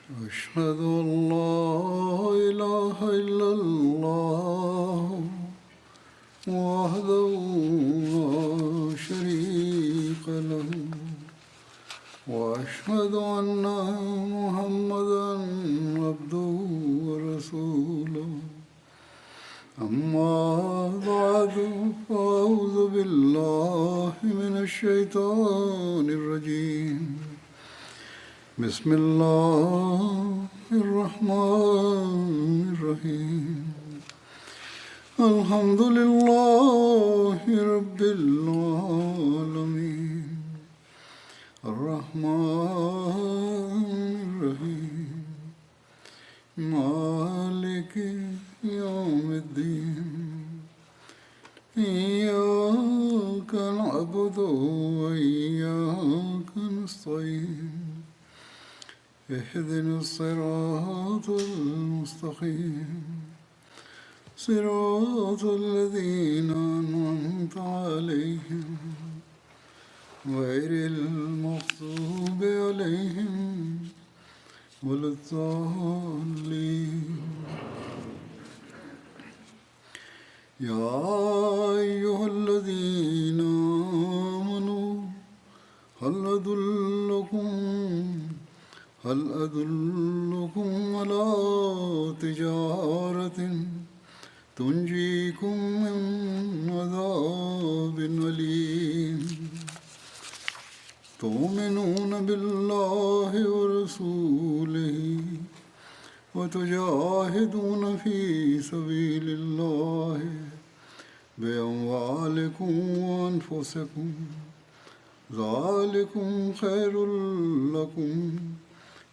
أشهد أن لا إله إلا الله وحده لا شريك له وأشهد أن محمدا عبده ورسوله أما بعد فأعوذ بالله من الشيطان الرجيم بسم الله الرحمن الرحيم الحمد لله رب العالمين الرحمن الرحيم مالك يوم الدين إياك نعبد وإياك نستعين اهدنا الصراط المستقيم صراط الذين أنعمت عليهم غير المغضوب عليهم ولا الضالين يا أيها الذين آمنوا هل أدلكم على تجارة تنجيكم من عذاب أليم تؤمنون بالله ورسوله وتجاهدون في سبيل الله بأموالكم وأنفسكم ذلكم خير لكم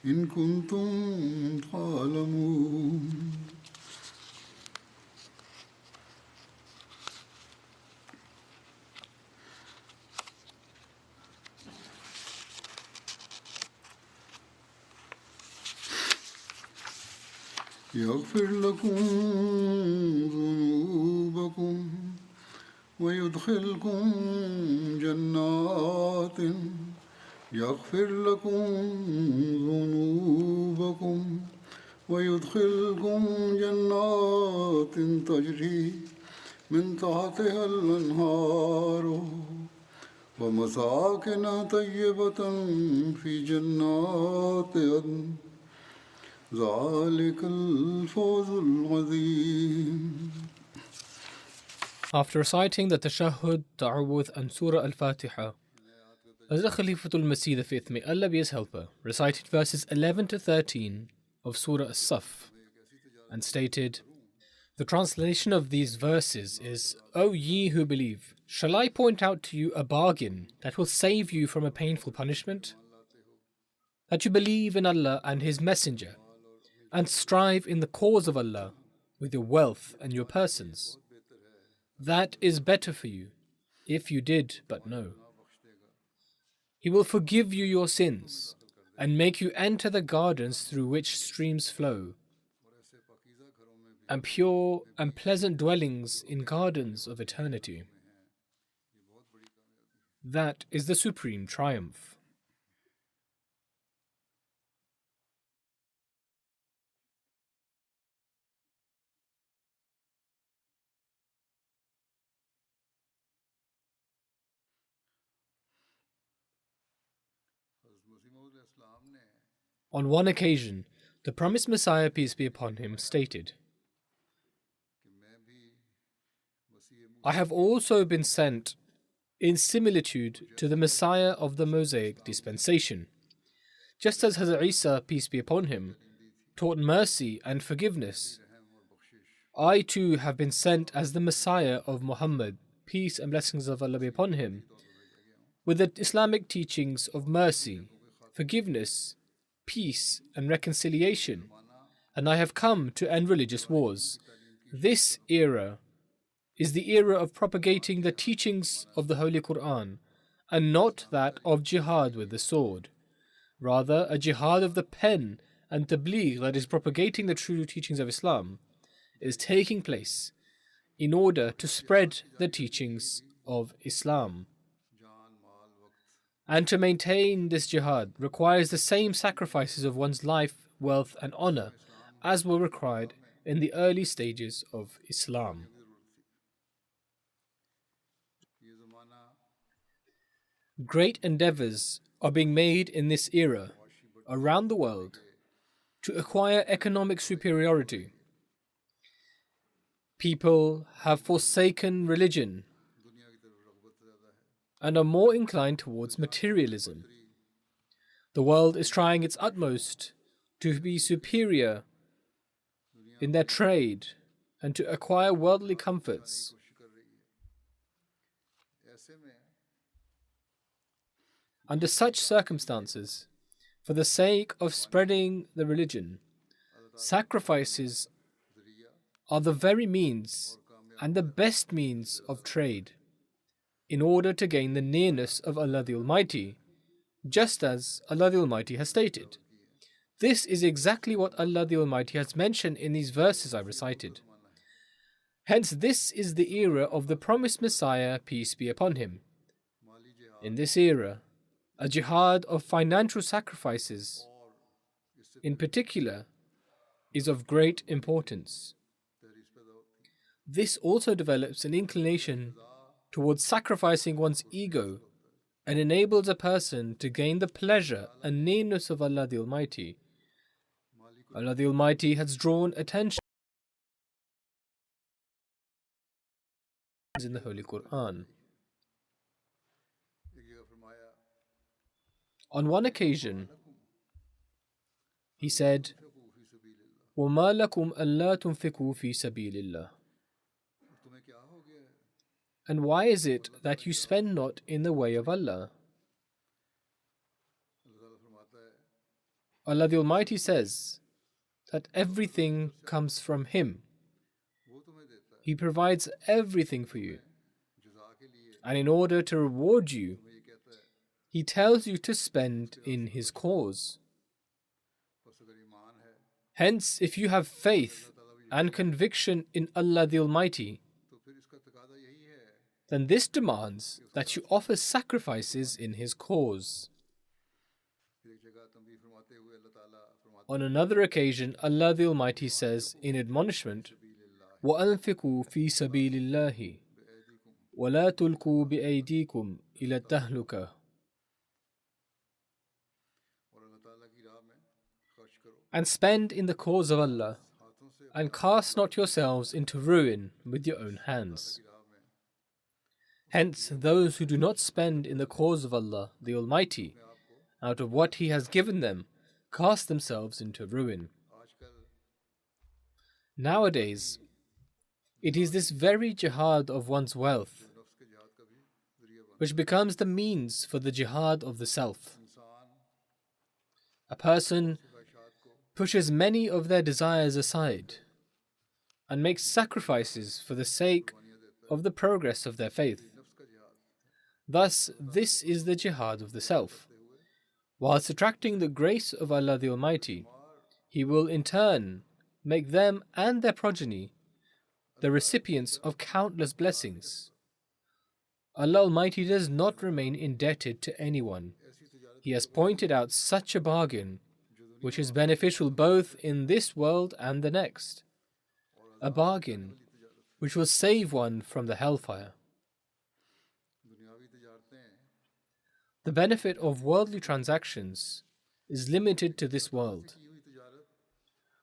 إن كنتم تعلمون يغفر لكم ذنوبكم ويدخلكم جنات يغفر لكم ذنوبكم ويدخلكم جنات تجري من تحتها الأنهار ومساكن طيبة في جنات عدن ذلك الفوز العظيم. After reciting the Tashahhud, Ta'awudh and Surah Al-Fatiha, Hazrat Khalifatul Masih V, may Allah be his helper, recited verses 11 to 13 of Surah As-Saff and stated, the translation of these verses is, O ye who believe, shall I point out to you a bargain that will save you from a painful punishment? That you believe in Allah and His Messenger and strive in the cause of Allah with your wealth and your persons. That is better for you, if you did but know. He will forgive you your sins and make you enter the gardens through which streams flow, and pure and pleasant dwellings in gardens of eternity. That is the supreme triumph. On one occasion, the promised Messiah, peace be upon him, stated, I have also been sent in similitude to the Messiah of the Mosaic dispensation. Just as Hazrat Isa, peace be upon him, taught mercy and forgiveness, I too have been sent as the Messiah of Muhammad, peace and blessings of Allah be upon him, with the Islamic teachings of mercy, forgiveness, peace and reconciliation, and I have come to end religious wars. This era is the era of propagating the teachings of the Holy Quran and not that of jihad with the sword. Rather, a jihad of the pen and tabligh, that is propagating the true teachings of Islam, is taking place in order to spread the teachings of Islam. And to maintain this jihad requires the same sacrifices of one's life, wealth, and honor as were required in the early stages of Islam. Great endeavors are being made in this era around the world to acquire economic superiority. People have forsaken religion and are more inclined towards materialism. The world is trying its utmost to be superior in their trade and to acquire worldly comforts. Under such circumstances, for the sake of spreading the religion, sacrifices are the very means and the best means of trade in order to gain the nearness of Allah the Almighty, just as Allah the Almighty has stated. This is exactly what Allah the Almighty has mentioned in these verses I recited. Hence, this is the era of the promised Messiah, peace be upon him. In this era, a jihad of financial sacrifices, in particular, is of great importance. This also develops an inclination towards sacrificing one's ego and enables a person to gain the pleasure and nearness of Allah the Almighty. Allah the Almighty has drawn attention in the Holy Quran. On one occasion, he said, وَمَا لَكُمْ أَلَّا تُنْفِقُوا فِي سَبِيلِ اللَّهِ. And why is it that you spend not in the way of Allah? Allah the Almighty says that everything comes from Him. He provides everything for you. And in order to reward you, He tells you to spend in His cause. Hence, if you have faith and conviction in Allah the Almighty, then this demands that you offer sacrifices in His cause. On another occasion, Allah the Almighty says in admonishment, وَأَنْفِقُوا فِي سَبِيلِ اللَّهِ وَلَا تُلْقُوا بِأَيْدِيكُمْ إِلَى التَّهْلُكَةِ. And spend in the cause of Allah, and cast not yourselves into ruin with your own hands. Hence, those who do not spend in the cause of Allah the Almighty, out of what He has given them, cast themselves into ruin. Nowadays, it is this very jihad of one's wealth which becomes the means for the jihad of the self. A person pushes many of their desires aside and makes sacrifices for the sake of the progress of their faith. Thus, this is the jihad of the self. Whilst attracting the grace of Allah the Almighty, He will in turn make them and their progeny the recipients of countless blessings. Allah Almighty does not remain indebted to anyone. He has pointed out such a bargain which is beneficial both in this world and the next. A bargain which will save one from the hellfire. The benefit of worldly transactions is limited to this world.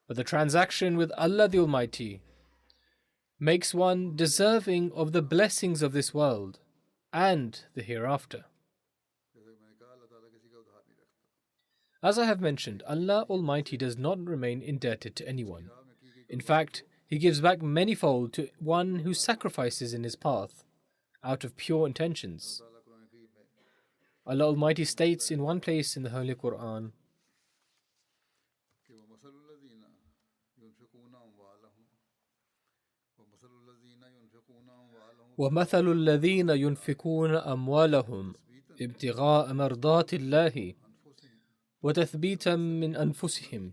But the transaction with Allah the Almighty makes one deserving of the blessings of this world and the hereafter. As I have mentioned, Allah Almighty does not remain indebted to anyone. In fact, He gives back manyfold to one who sacrifices in His path out of pure intentions. Allah Almighty states in one place in the Holy Quran, وَمَثَلُ الَّذِينَ يُنْفِقُونَ أَمْوَالَهُمْ ابْتِغَاءَ مَرْضَاتِ اللَّهِ وَتَثْبِيتًا مِنْ أَنفُسِهِمْ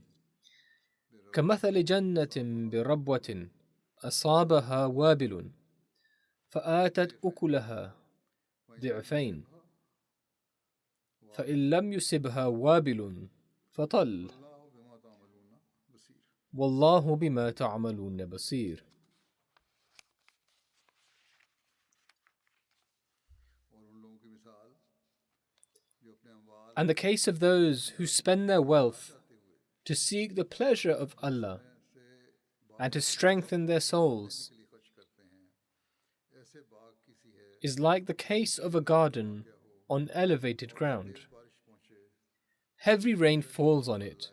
كَمَثَلِ جَنَّةٍ بِرَبْوَةٍ أَصَابَهَا وَابِلٌ فَآتَتْ أُكُلَهَا ضِعْفَيْنِ فإن لم يصبها وابل فطل والله بما تعملون بصير. And the case of those who spend their wealth to seek the pleasure of Allah and to strengthen their souls is like the case of a garden on elevated ground. Heavy rain falls on it,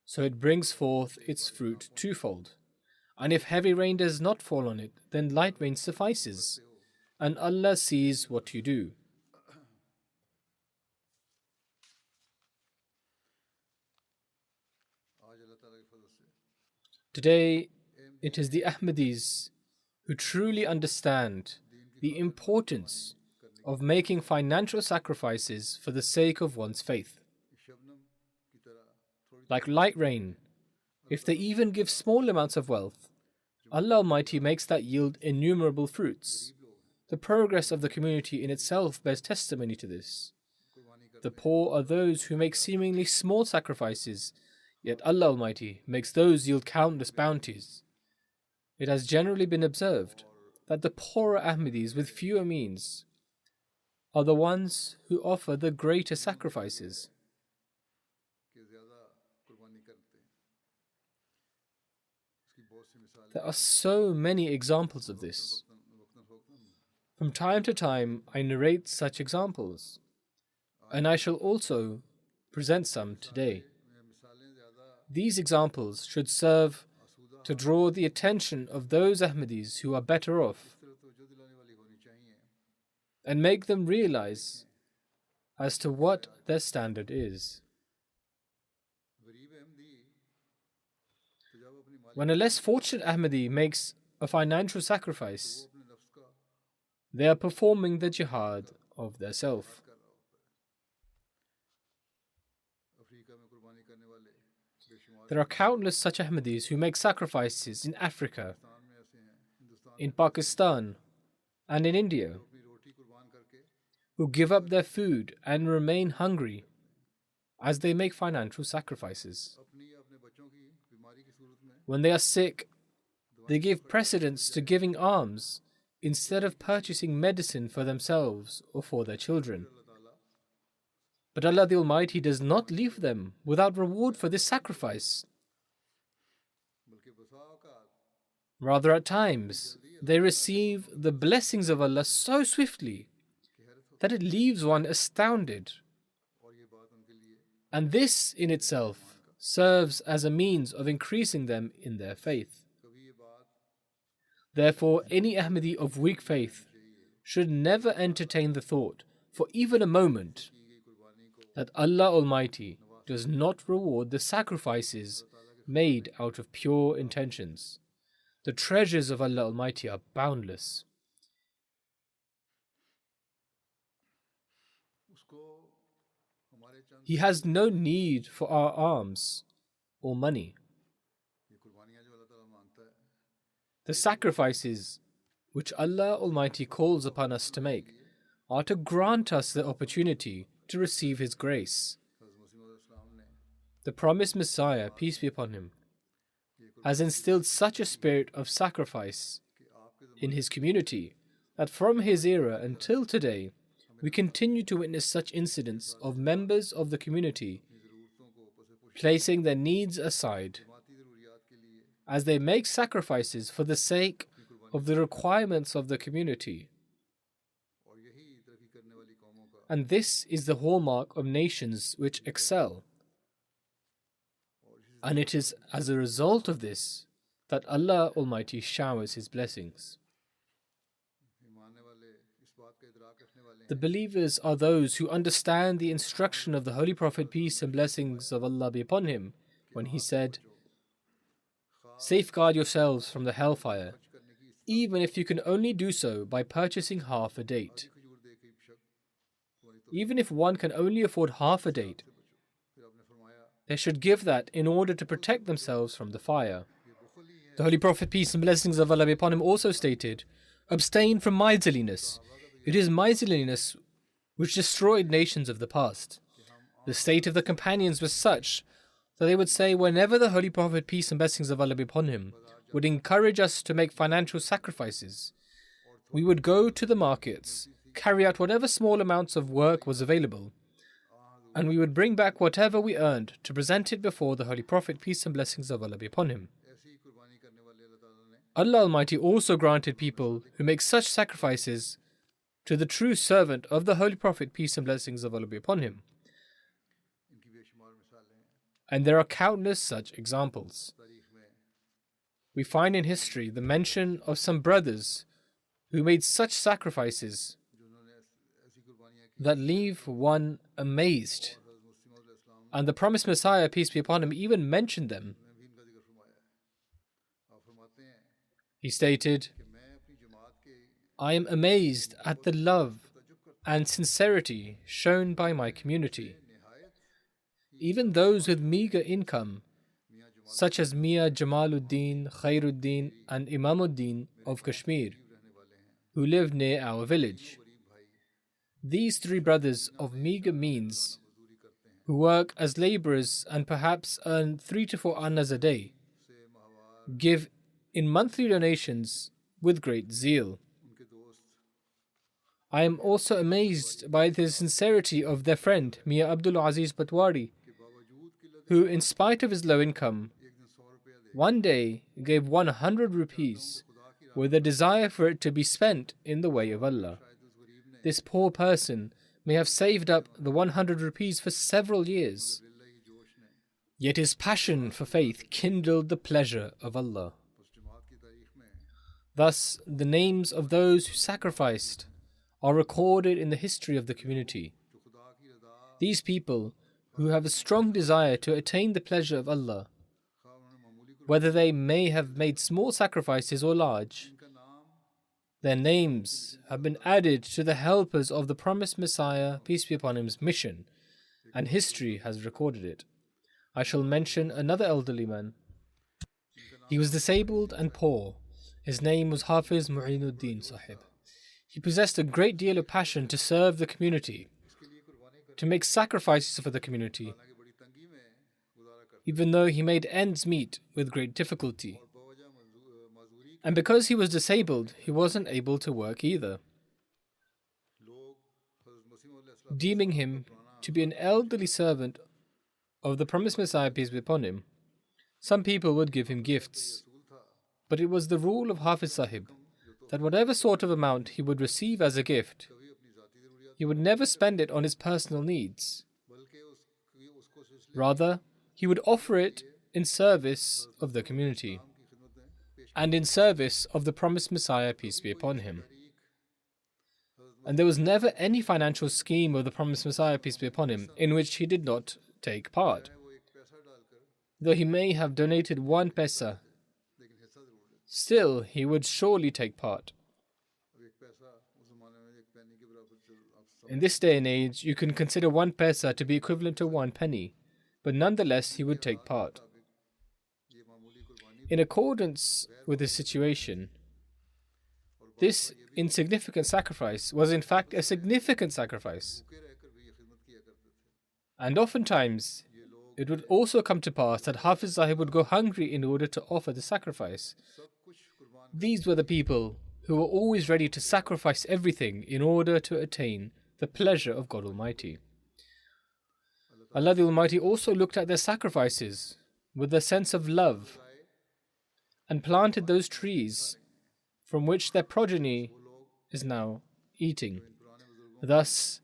so it brings forth its fruit twofold. And if heavy rain does not fall on it, then light rain suffices, and Allah sees what you do. Today, it is the Ahmadis who truly understand the importance of making financial sacrifices for the sake of one's faith. Like light rain, if they even give small amounts of wealth, Allah Almighty makes that yield innumerable fruits. The progress of the community in itself bears testimony to this. The poor are those who make seemingly small sacrifices, yet Allah Almighty makes those yield countless bounties. It has generally been observed that the poorer Ahmadis with fewer means are the ones who offer the greater sacrifices. There are so many examples of this. From time to time, I narrate such examples, and I shall also present some today. These examples should serve to draw the attention of those Ahmadis who are better off and make them realize as to what their standard is. When a less fortunate Ahmadi makes a financial sacrifice, they are performing the jihad of their self. There are countless such Ahmadis who make sacrifices in Africa, in Pakistan, and in India, who give up their food and remain hungry as they make financial sacrifices. When they are sick, they give precedence to giving alms instead of purchasing medicine for themselves or for their children. But Allah the Almighty does not leave them without reward for this sacrifice. Rather, at times, they receive the blessings of Allah so swiftly that it leaves one astounded. And this in itself serves as a means of increasing them in their faith. Therefore, any Ahmadi of weak faith should never entertain the thought, for even a moment, that Allah Almighty does not reward the sacrifices made out of pure intentions. The treasures of Allah Almighty are boundless. He has no need for our alms or money. The sacrifices which Allah Almighty calls upon us to make are to grant us the opportunity to receive His grace. The promised Messiah, peace be upon him, has instilled such a spirit of sacrifice in his community that from his era until today, we continue to witness such incidents of members of the community placing their needs aside as they make sacrifices for the sake of the requirements of the community. And this is the hallmark of nations which excel. And it is as a result of this that Allah Almighty showers His blessings. The believers are those who understand the instruction of the Holy Prophet, peace and blessings of Allah be upon him, when he said, "Safeguard yourselves from the hellfire, even if you can only do so by purchasing half a date." Even if one can only afford half a date, they should give that in order to protect themselves from the fire. The Holy Prophet, peace and blessings of Allah be upon him, also stated, "Abstain from miserliness. It is miserliness which destroyed nations of the past. The state of the companions was such that they would say whenever the Holy Prophet, peace and blessings of Allah be upon him, would encourage us to make financial sacrifices, we would go to the markets, carry out whatever small amounts of work was available, and we would bring back whatever we earned to present it before the Holy Prophet, peace and blessings of Allah be upon him. Allah Almighty also granted people who make such sacrifices to the true servant of the Holy Prophet, peace and blessings of Allah be upon him. And there are countless such examples. We find in history the mention of some brothers who made such sacrifices that leave one amazed. And the promised Messiah, peace be upon him, even mentioned them. He stated, I am amazed at the love and sincerity shown by my community. Even those with meager income, such as Mia Jamaluddin, Khairuddin, and Imamuddin of Kashmir, who live near our village. These three brothers of meager means, who work as laborers and perhaps earn 3 to 4 annas a day, give in monthly donations with great zeal. I am also amazed by the sincerity of their friend, Mia Abdul Aziz Patwari, who, in spite of his low income, one day gave 100 rupees with a desire for it to be spent in the way of Allah. This poor person may have saved up the 100 rupees for several years, yet his passion for faith kindled the pleasure of Allah. Thus, the names of those who sacrificed are recorded in the history of the community. These people who have a strong desire to attain the pleasure of Allah, whether they may have made small sacrifices or large, their names have been added to the helpers of the promised Messiah, peace be upon him's mission, and history has recorded it. I shall mention another elderly man. He was disabled and poor. His name was Hafiz Mu'inuddin Sahib. He possessed a great deal of passion to serve the community, to make sacrifices for the community, even though he made ends meet with great difficulty. And because he was disabled, he wasn't able to work either. Deeming him to be an elderly servant of the promised Messiah, peace be upon him, some people would give him gifts. But it was the rule of Hafiz Sahib that whatever sort of amount he would receive as a gift, he would never spend it on his personal needs. Rather, he would offer it in service of the community and in service of the promised Messiah, peace be upon him. And there was never any financial scheme of the promised Messiah, peace be upon him, in which he did not take part. Though he may have donated 1 paisa, still he would surely take part. In this day and age, you can consider 1 paisa to be equivalent to 1 penny, but nonetheless he would take part. In accordance with this situation, this insignificant sacrifice was in fact a significant sacrifice. And oftentimes, it would also come to pass that Hafiz Sahib would go hungry in order to offer the sacrifice. These were the people who were always ready to sacrifice everything in order to attain the pleasure of God Almighty. Allah the Almighty also looked at their sacrifices with a sense of love and planted those trees from which their progeny is now eating. Thus,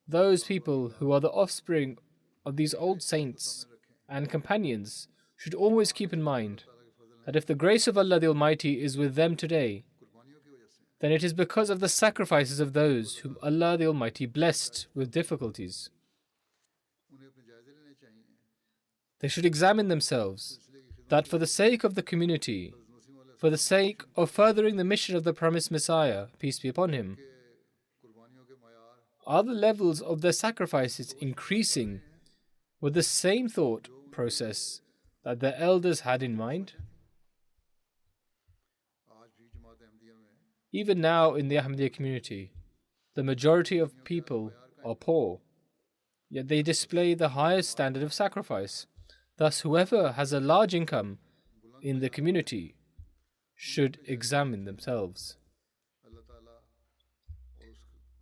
those people who are the offspring of these old saints and companions should always keep in mind that if the grace of Allah the Almighty is with them today, then it is because of the sacrifices of those whom Allah the Almighty blessed with difficulties. They should examine themselves that for the sake of the community, for the sake of furthering the mission of the promised Messiah, peace be upon him, are the levels of their sacrifices increasing with the same thought process that their elders had in mind? Even now in the Ahmadiyya community, the majority of people are poor. yet they display the highest standard of sacrifice. Thus, whoever has a large income in the community should examine themselves.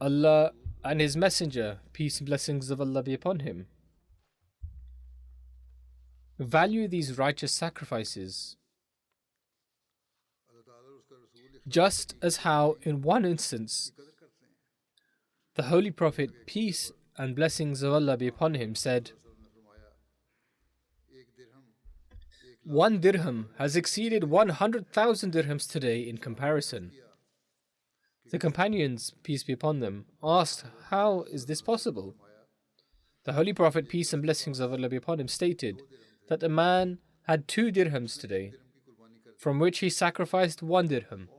Allah and His Messenger, peace and blessings of Allah be upon him, value these righteous sacrifices, just as how in one instance the Holy Prophet, peace and blessings of Allah be upon him, said, "1 dirham has exceeded 100,000 dirhams today in comparison." The companions, peace be upon them, asked, "How is this possible?" The Holy Prophet, peace and blessings of Allah be upon him, stated that a man had 2 dirhams today, from which he sacrificed 1 dirham,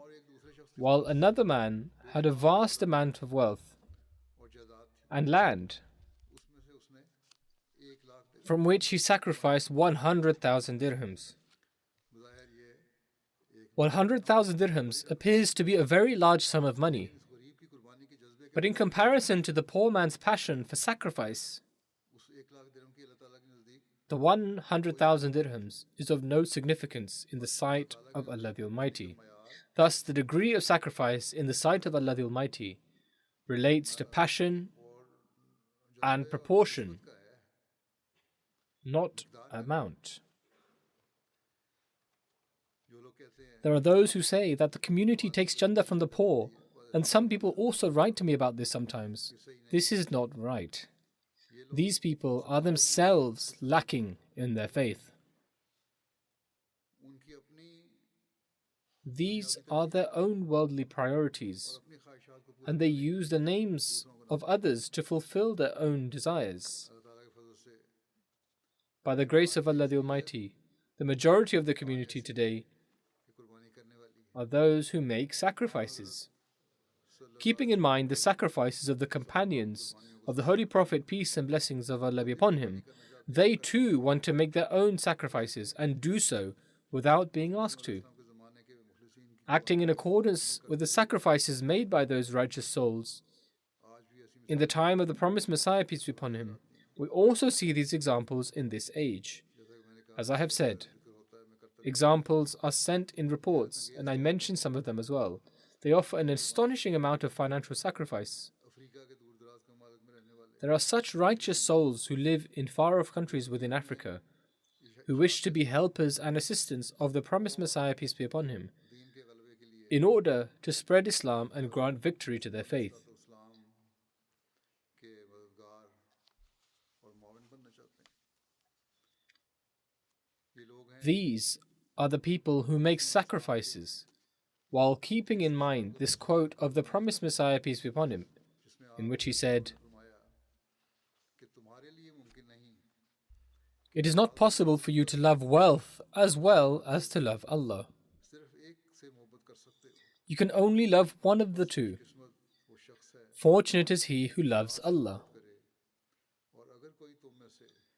while another man had a vast amount of wealth and land, from which he sacrificed 100,000 dirhams. 100,000 dirhams appears to be a very large sum of money, but in comparison to the poor man's passion for sacrifice, the 100,000 dirhams is of no significance in the sight of Allah the Almighty. Thus, the degree of sacrifice in the sight of Allah the Almighty relates to passion and proportion, not amount. There are those who say that the community takes chanda from the poor, and some people also write to me about this sometimes. This is not right. These people are themselves lacking in their faith. These are their own worldly priorities, and they use the names of others to fulfill their own desires. By the grace of Allah the Almighty, the majority of the community today are those who make sacrifices. Keeping in mind the sacrifices of the companions of the Holy Prophet, peace and blessings of Allah be upon him, they too want to make their own sacrifices and do so without being asked to. Acting in accordance with the sacrifices made by those righteous souls in the time of the promised Messiah, peace be upon him, we also see these examples in this age. As I have said, examples are sent in reports, and I mentioned some of them as well. They offer an astonishing amount of financial sacrifice. There are such righteous souls who live in far-off countries within Africa who wish to be helpers and assistants of the promised Messiah, peace be upon him, in order to spread Islam and grant victory to their faith. These are the people who make sacrifices while keeping in mind this quote of the promised Messiah, peace be upon him, in which he said, "It is not possible for you to love wealth as well as to love Allah. You can only love one of the two. Fortunate is he who loves Allah.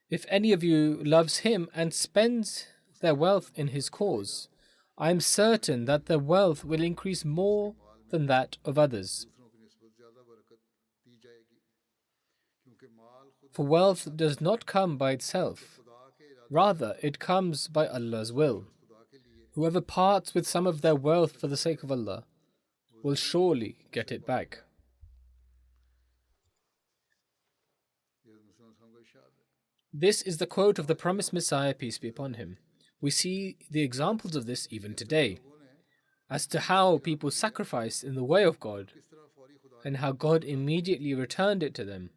If any of you loves Him and spends their wealth in His cause, I am certain that their wealth will increase more than that of others. For wealth does not come by itself. Rather, it comes by Allah's will. Whoever parts with some of their wealth for the sake of Allah will surely get it back." This is the quote of the promised Messiah, peace be upon him. We see the examples of this even today, as to how people sacrificed in the way of God and how God immediately returned it to them.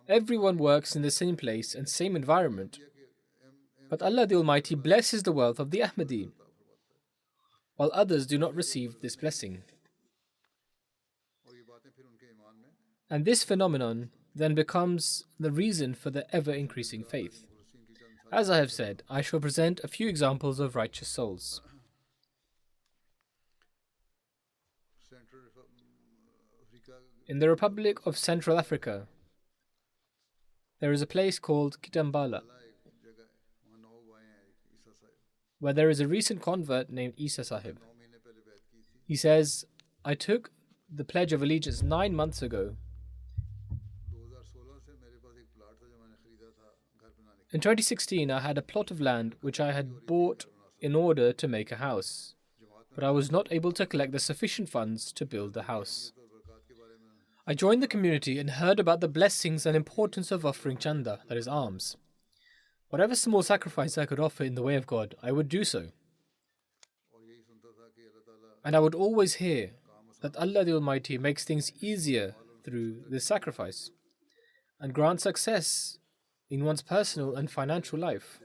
Everyone works in the same place and same environment, but Allah the Almighty blesses the wealth of the Ahmadi, while others do not receive this blessing. And this phenomenon then becomes the reason for the ever-increasing faith. As I have said, I shall present a few examples of righteous souls. In the Republic of Central Africa, there is a place called Kitambala, where there is a recent convert named Isa Sahib. He says, "I took the Pledge of Allegiance 9 months ago, In 2016, I had a plot of land which I had bought in order to make a house, but I was not able to collect the sufficient funds to build the house. I joined the community and heard about the blessings and importance of offering chanda, that is alms. Whatever small sacrifice I could offer in the way of God, I would do so. And I would always hear that Allah the Almighty makes things easier through this sacrifice and grants success in one's personal and financial life.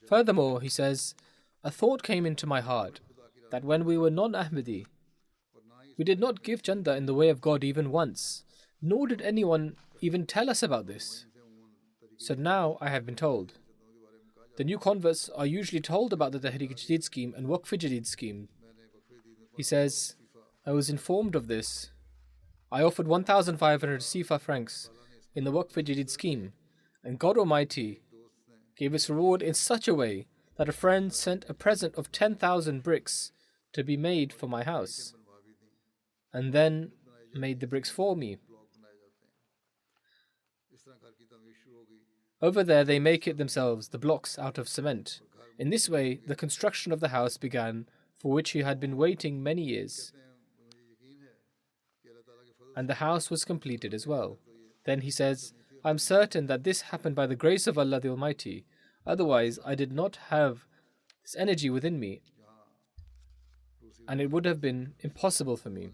Furthermore, he says, a thought came into my heart that when we were non-Ahmadi, we did not give chanda in the way of God even once, nor did anyone even tell us about this. So now I have been told. The new converts are usually told about the Tehreek-e-Jadid scheme and Waqf-e-Jadid scheme. He says, I was informed of this. I offered 1,500 Sifa francs in the Waqf-e-Jadid scheme, and God Almighty gave its reward in such a way that a friend sent a present of 10,000 bricks to be made for my house, and then made the bricks for me. Over there they make it themselves, the blocks out of cement. In this way, the construction of the house began, for which he had been waiting many years. And the house was completed as well. Then he says, I am certain that this happened by the grace of Allah the Almighty. Otherwise, I did not have this energy within me, and it would have been impossible for me.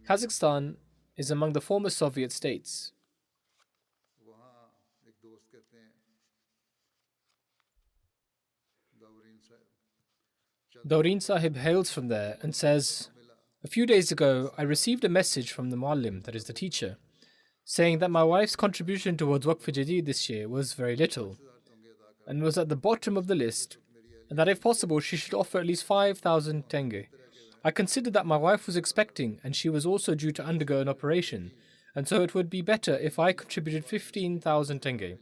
Kazakhstan is among the former Soviet states. Doreen Sahib hails from there and says, a few days ago, I received a message from the Muallim, that is the teacher, saying that my wife's contribution towards Waqf-e-Jadid this year was very little and was at the bottom of the list, and that if possible she should offer at least 5,000 tenge. I considered that my wife was expecting and she was also due to undergo an operation, and so it would be better if I contributed 15,000 tenge.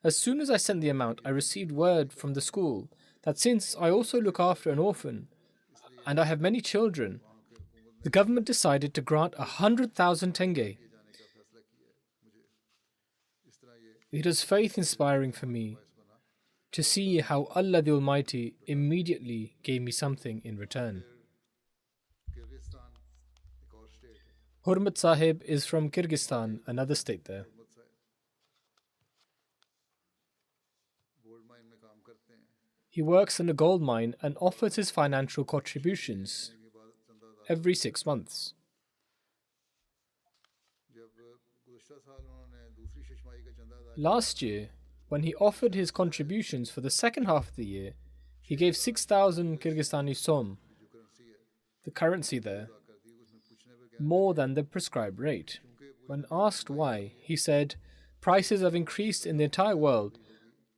As soon as I sent the amount, I received word from the school that since I also look after an orphan and I have many children, the government decided to grant 100,000 tenge. It is faith-inspiring for me to see how Allah the Almighty immediately gave me something in return. Hurmat Sahib is from Kyrgyzstan, another state there. He works in a gold mine and offers his financial contributions every 6 months. Last year, when he offered his contributions for the second half of the year, he gave 6,000 Kyrgyzstani som, the currency there, more than the prescribed rate. When asked why, he said, prices have increased in the entire world,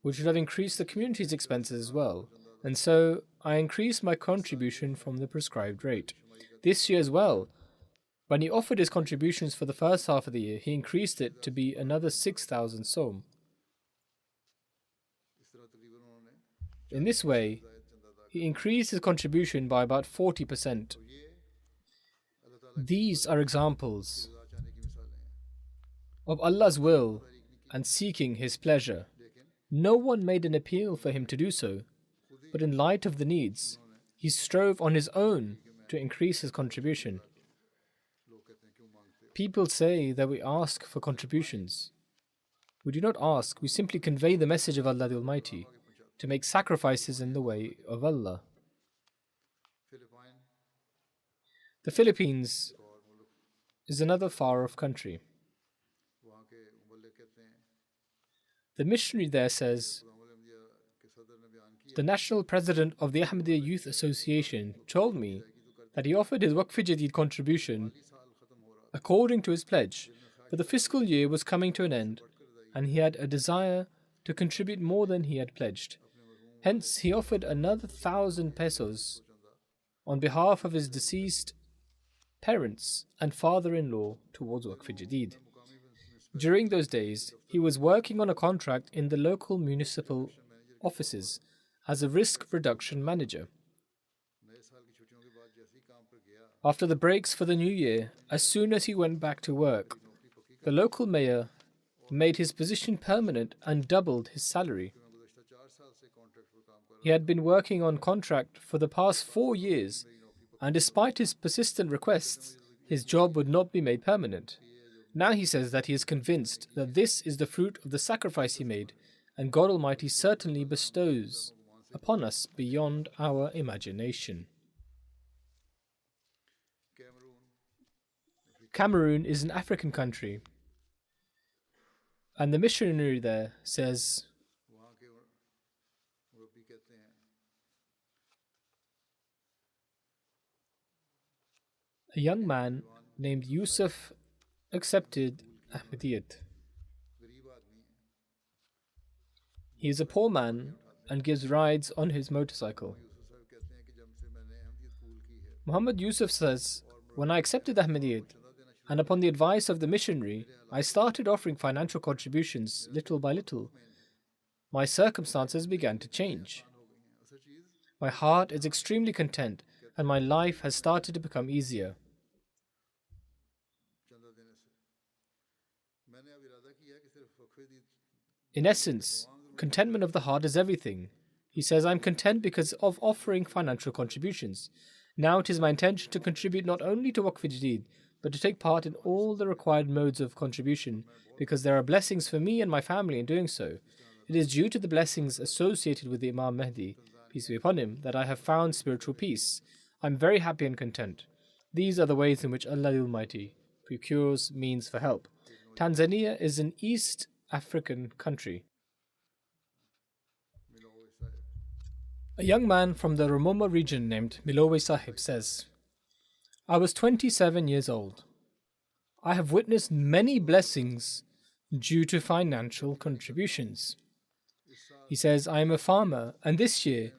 which would have increased the community's expenses as well, and so I increased my contribution from the prescribed rate. This year as well, when he offered his contributions for the first half of the year, he increased it to be another 6,000 som. In this way, he increased his contribution by about 40%. These are examples of Allah's will and seeking His pleasure. No one made an appeal for him to do so, but in light of the needs, he strove on his own to increase his contribution. People say that we ask for contributions. We do not ask, we simply convey the message of Allah the Almighty to make sacrifices in the way of Allah. The Philippines is another far-off country. The missionary there says, the national president of the Ahmadiyya Youth Association told me that he offered his Waqf-e-Jadid contribution according to his pledge, but the fiscal year was coming to an end and he had a desire to contribute more than he had pledged. Hence, he offered another 1,000 pesos on behalf of his deceased parents and father-in-law towards Waqf-e-Jadid. During those days, he was working on a contract in the local municipal offices as a risk reduction manager. After the breaks for the new year, as soon as he went back to work, the local mayor made his position permanent and doubled his salary. He had been working on contract for the past 4 years, and despite his persistent requests, his job would not be made permanent. Now he says that he is convinced that this is the fruit of the sacrifice he made, and God Almighty certainly bestows upon us beyond our imagination. Cameroon is an African country, and the missionary there says, a young man named Yusuf accepted Ahmadiyyat. He is a poor man and gives rides on his motorcycle. Muhammad Yusuf says, when I accepted Ahmadiyyat, and upon the advice of the missionary, I started offering financial contributions little by little, my circumstances began to change. My heart is extremely content and my life has started to become easier. In essence, contentment of the heart is everything. He says, I'm content because of offering financial contributions. Now it is my intention to contribute not only to Waqf Jadid, but to take part in all the required modes of contribution, because there are blessings for me and my family in doing so. It is due to the blessings associated with the Imam Mahdi, peace be upon him, that I have found spiritual peace. I'm very happy and content. These are the ways in which Allah the Almighty procures means for help. Tanzania is an East African country. A young man from the Romoma region named Milowe Sahib says, I was 27 years old. I have witnessed many blessings due to financial contributions. He says, I am a farmer, and this year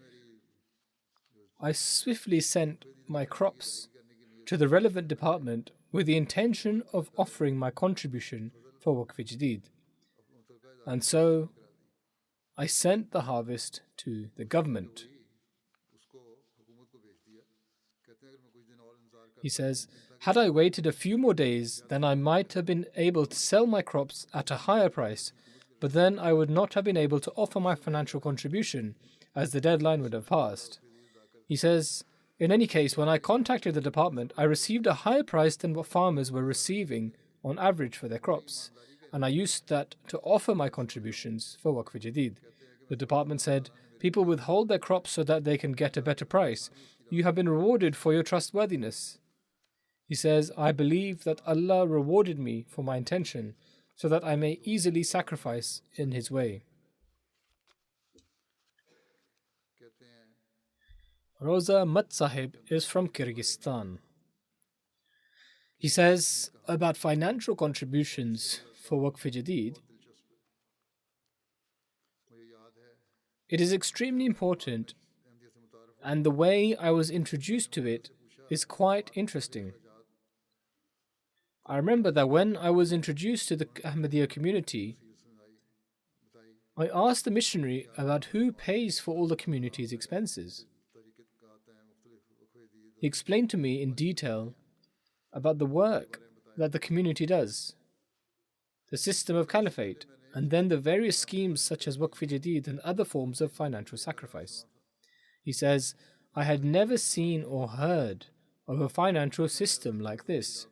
I swiftly sent my crops to the relevant department with the intention of offering my contribution for Waqf Jadid. And so I sent the harvest to the government. He says, had I waited a few more days, then I might have been able to sell my crops at a higher price, but then I would not have been able to offer my financial contribution as the deadline would have passed. He says, in any case, when I contacted the department, I received a higher price than what farmers were receiving on average for their crops, and I used that to offer my contributions for Waqf Jadid. The department said, people withhold their crops so that they can get a better price. You have been rewarded for your trustworthiness. He says, I believe that Allah rewarded me for my intention so that I may easily sacrifice in His way. Roza Mat Sahib is from Kyrgyzstan. He says about financial contributions for Waqf Jadid, it is extremely important, and the way I was introduced to it is quite interesting. I remember that when I was introduced to the Ahmadiyya community, I asked the missionary about who pays for all the community's expenses. He explained to me in detail about the work that the community does, the system of caliphate, and then the various schemes such as Waqf Jadid and other forms of financial sacrifice. He says, I had never seen or heard of a financial system like this.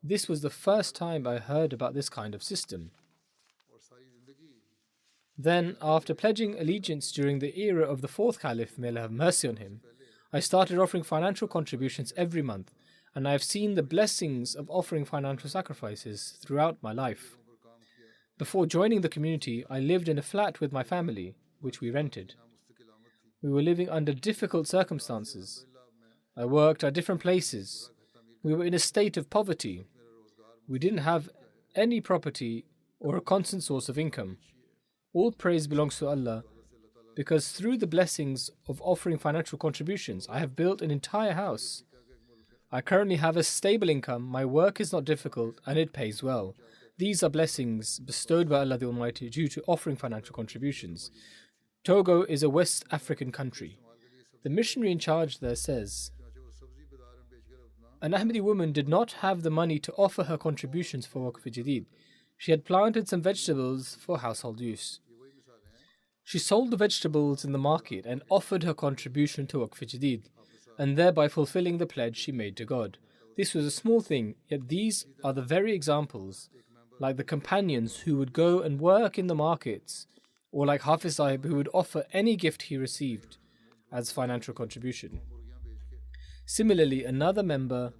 This was the first time I heard about this kind of system. Then, after pledging allegiance during the era of the fourth caliph, may Allah have mercy on him, I started offering financial contributions every month, and I have seen the blessings of offering financial sacrifices throughout my life. Before joining the community, I lived in a flat with my family, which we rented. We were living under difficult circumstances. I worked at different places. We were in a state of poverty. We didn't have any property or a constant source of income. All praise belongs to Allah, because through the blessings of offering financial contributions, I have built an entire house. I currently have a stable income, my work is not difficult, and it pays well. These are blessings bestowed by Allah the Almighty due to offering financial contributions. Togo is a West African country. The missionary in charge there says, An Ahmadi woman did not have the money to offer her contributions for Waqf Jadid. She had planted some vegetables for household use. She sold the vegetables in the market and offered her contribution to Waqf Jadid, and thereby fulfilling the pledge she made to God. This was a small thing, yet these are the very examples, like the companions who would go and work in the markets, or like Hafiz Sahib who would offer any gift he received as financial contribution. Similarly, another member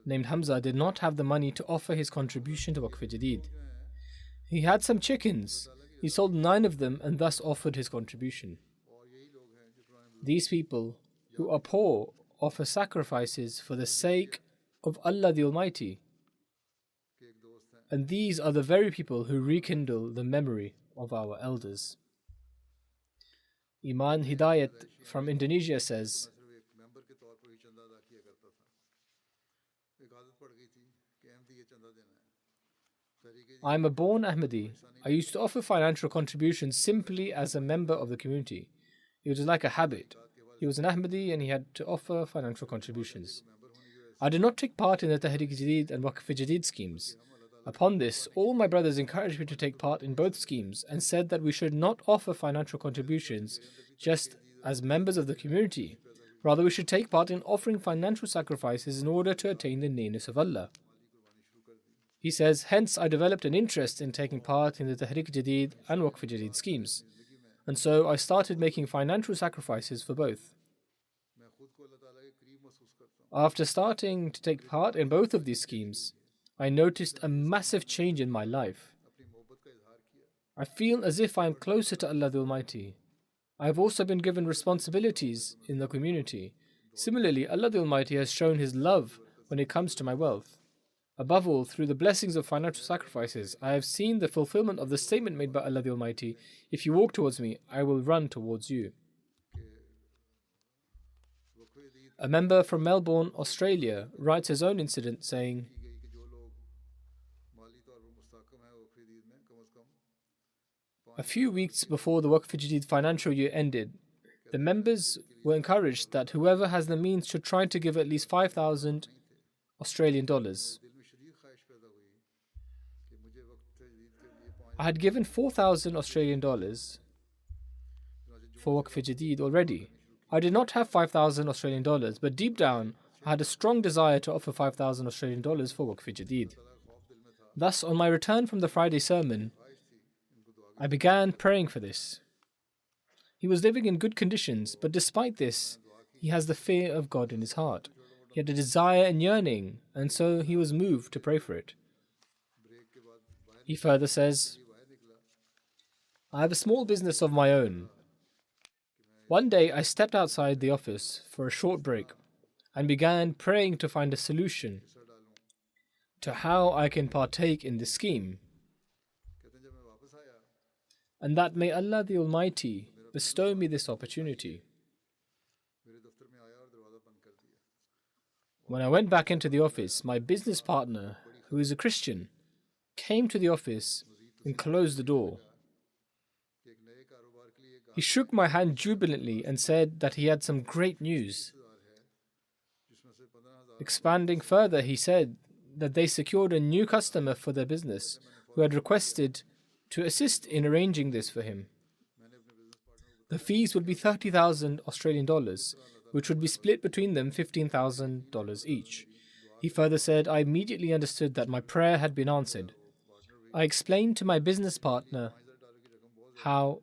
named Hamza did not have the money to offer his contribution to Waqf Jadid. He had some chickens. He sold 9 of them and thus offered his contribution. These people who are poor offer sacrifices for the sake of Allah the Almighty. And these are the very people who rekindle the memory of our elders. Iman Hidayat from Indonesia says, I am a born Ahmadi. I used to offer financial contributions simply as a member of the community. It was like a habit. He was an Ahmadi and he had to offer financial contributions. I did not take part in the Tahrik Jadid and Waqf Jadid schemes. Upon this, all my brothers encouraged me to take part in both schemes and said that we should not offer financial contributions just as members of the community. Rather, we should take part in offering financial sacrifices in order to attain the nearness of Allah. He says, hence I developed an interest in taking part in the Tahrik Jadid and Waqf Jadid schemes. And so I started making financial sacrifices for both. After starting to take part in both of these schemes, I noticed a massive change in my life. I feel as if I am closer to Allah the Almighty. I have also been given responsibilities in the community. Similarly, Allah the Almighty has shown His love when it comes to my wealth. Above all, through the blessings of financial sacrifices, I have seen the fulfillment of the statement made by Allah the Almighty, if you walk towards me, I will run towards you. A member from Melbourne, Australia, writes his own incident saying, a few weeks before the Waqf Jadid financial year ended, the members were encouraged that whoever has the means should try to give at least 5,000 Australian dollars. I had given 4,000 Australian dollars for Waqf Jadid already. I did not have 5,000 Australian dollars, but deep down, I had a strong desire to offer 5,000 Australian dollars for Waqf Jadid. Thus, on my return from the Friday sermon, I began praying for this. He was living in good conditions, but despite this, he has the fear of God in his heart. He had a desire and yearning, and so he was moved to pray for it. He further says, I have a small business of my own. One day I stepped outside the office for a short break and began praying to find a solution to how I can partake in this scheme, and that may Allah the Almighty bestow me this opportunity. When I went back into the office, my business partner, who is a Christian, came to the office and closed the door. He shook my hand jubilantly and said that he had some great news. Expanding further, he said that they secured a new customer for their business who had requested to assist in arranging this for him. The fees would be 30,000 Australian dollars, which would be split between them $15,000 each. He further said, I immediately understood that my prayer had been answered. I explained to my business partner how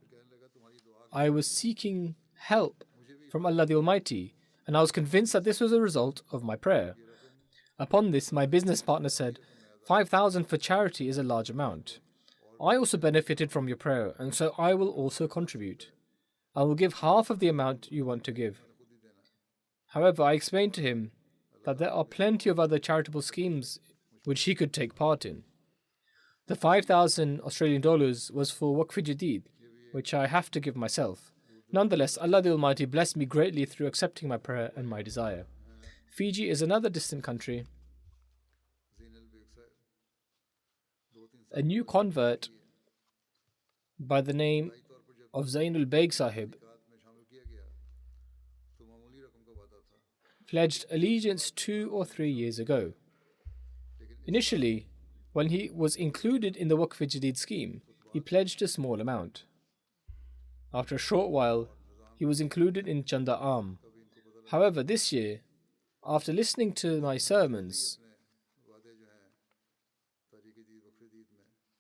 I was seeking help from Allah the Almighty, and I was convinced that this was a result of my prayer. Upon this, my business partner said, 5,000 for charity is a large amount. I also benefited from your prayer, and so I will also contribute. I will give half of the amount you want to give. However, I explained to him that there are plenty of other charitable schemes which he could take part in. The 5,000 Australian dollars was for Waqf Jadid, which I have to give myself. Nonetheless, Allah the Almighty blessed me greatly through accepting my prayer and my desire. Fiji is another distant country. A new convert by the name of Zainul Beg Sahib pledged allegiance 2 or 3 years ago. Initially, when he was included in the Waqf-e-Jadid scheme, he pledged a small amount. After a short while, he was included in Chanda Aam. However, this year, after listening to my sermons,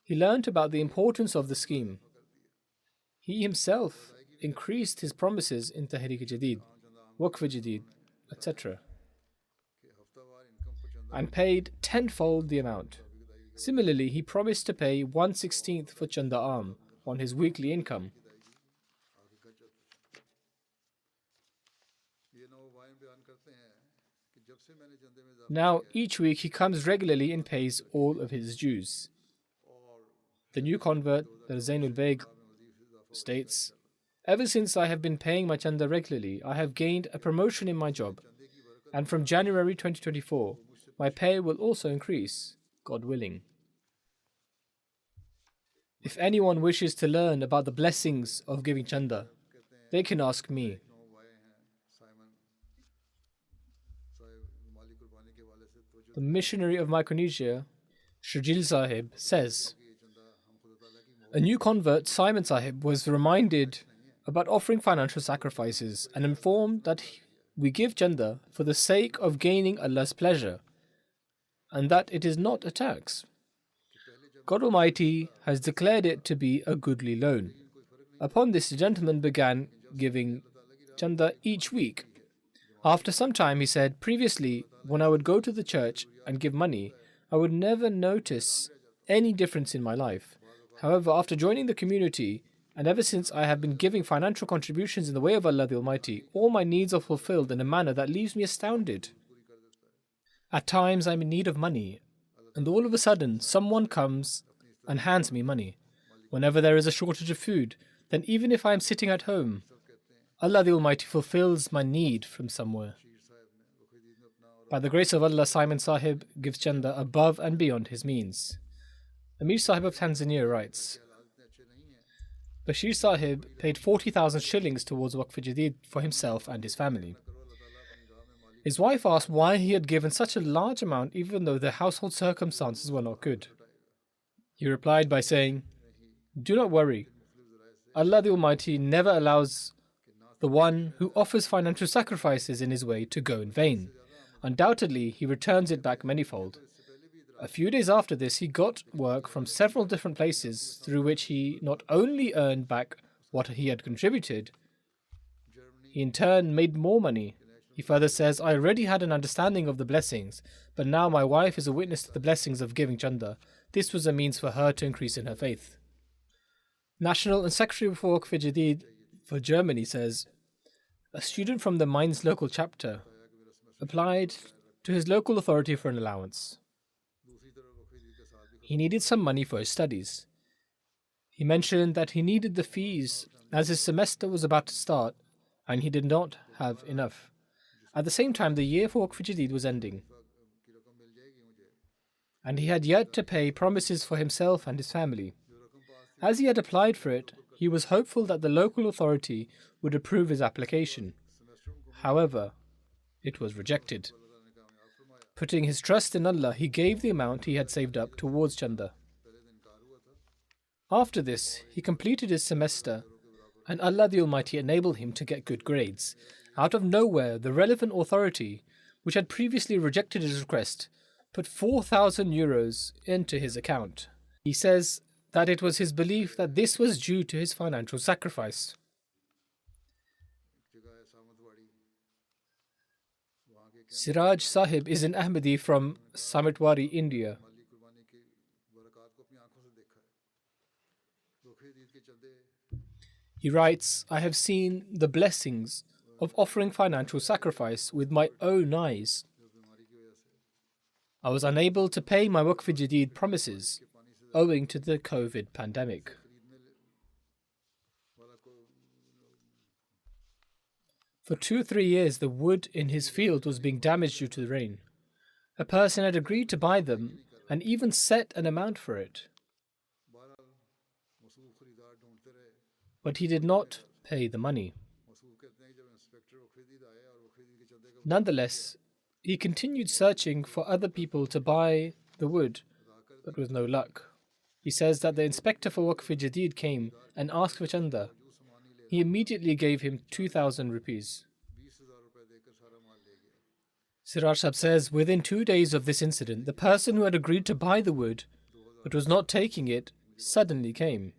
he learnt about the importance of the scheme. He himself increased his promises in Tahrik-e-Jadid, Waqf-e-Jadid, etc., and paid tenfold the amount. Similarly, he promised to pay 1/16 for Chanda Aam on his weekly income. Now, each week he comes regularly and pays all of his dues. The new convert, the Zainul Beg, states, "Ever since I have been paying my chanda regularly, I have gained a promotion in my job, and from January 2024, my pay will also increase, God willing." If anyone wishes to learn about the blessings of giving chanda, they can ask me. The missionary of Micronesia, Shajil Sahib, says, a new convert, Simon Sahib, was reminded about offering financial sacrifices and informed that we give chanda for the sake of gaining Allah's pleasure and that it is not a tax. God Almighty has declared it to be a goodly loan. Upon this, the gentleman began giving chanda each week. After some time, he said, "Previously, when I would go to the church and give money, I would never notice any difference in my life. However, after joining the community, and ever since I have been giving financial contributions in the way of Allah the Almighty, all my needs are fulfilled in a manner that leaves me astounded. At times, I'm in need of money, and all of a sudden, someone comes and hands me money. Whenever there is a shortage of food, then even if I am sitting at home, Allah the Almighty fulfills my need from somewhere." By the grace of Allah, Simon Sahib gives chanda above and beyond his means. Amir Sahib of Tanzania writes, Bashir Sahib paid 40,000 shillings towards Waqf-e-Jadid for himself and his family. His wife asked why he had given such a large amount even though their household circumstances were not good. He replied by saying, "Do not worry. Allah the Almighty never allows the one who offers financial sacrifices in his way to go in vain. Undoubtedly, he returns it back manifold." A few days after this, he got work from several different places through which he not only earned back what he had contributed, he in turn made more money. He further says, "I already had an understanding of the blessings, but now my wife is a witness to the blessings of giving chanda. This was a means for her to increase in her faith." National and Secretary for Waqf-e-Jadid for Germany says, a student from the Mainz local chapter applied to his local authority for an allowance. He needed some money for his studies. He mentioned that he needed the fees as his semester was about to start and he did not have enough. At the same time, the year for Waqf-e-Jadid was ending, and he had yet to pay promises for himself and his family. As he had applied for it, he was hopeful that the local authority would approve his application. However, it was rejected. Putting his trust in Allah, he gave the amount he had saved up towards chanda. After this, he completed his semester, and Allah the Almighty enabled him to get good grades. Out of nowhere, the relevant authority, which had previously rejected his request, put 4,000 euros into his account. He says that it was his belief that this was due to his financial sacrifice. Siraj Sahib is an Ahmadi from Samitwari, India. He writes, "I have seen the blessings of offering financial sacrifice with my own eyes. I was unable to pay my Waqf-e-Jadid promises owing to the COVID pandemic. For 2-3 years, the wood in his field was being damaged due to the rain. A person had agreed to buy them and even set an amount for it. But he did not pay the money. Nonetheless, he continued searching for other people to buy the wood, but with no luck. He says that the inspector for Waqf Jadid came and asked for chanda. He immediately gave him 2,000 rupees. Sirar Sahib says, within 2 days of this incident, the person who had agreed to buy the wood but was not taking it suddenly came.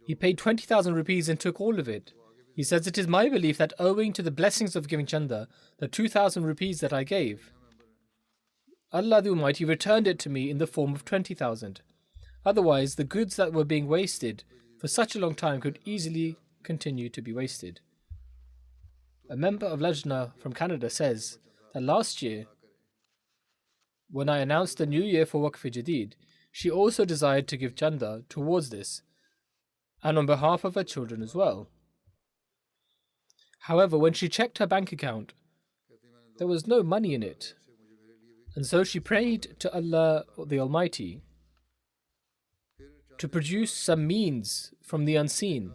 He paid 20,000 rupees and took all of it. He says, it is my belief that owing to the blessings of giving chanda, the 2,000 rupees that I gave, Allah the Almighty returned it to me in the form of 20,000. Otherwise, the goods that were being wasted for such a long time could easily continue to be wasted. A member of Lajna from Canada says that last year, when I announced the new year for Waqf Jadid, she also desired to give chanda towards this, and on behalf of her children as well. However, when she checked her bank account, there was no money in it, and so she prayed to Allah the Almighty to produce some means from the unseen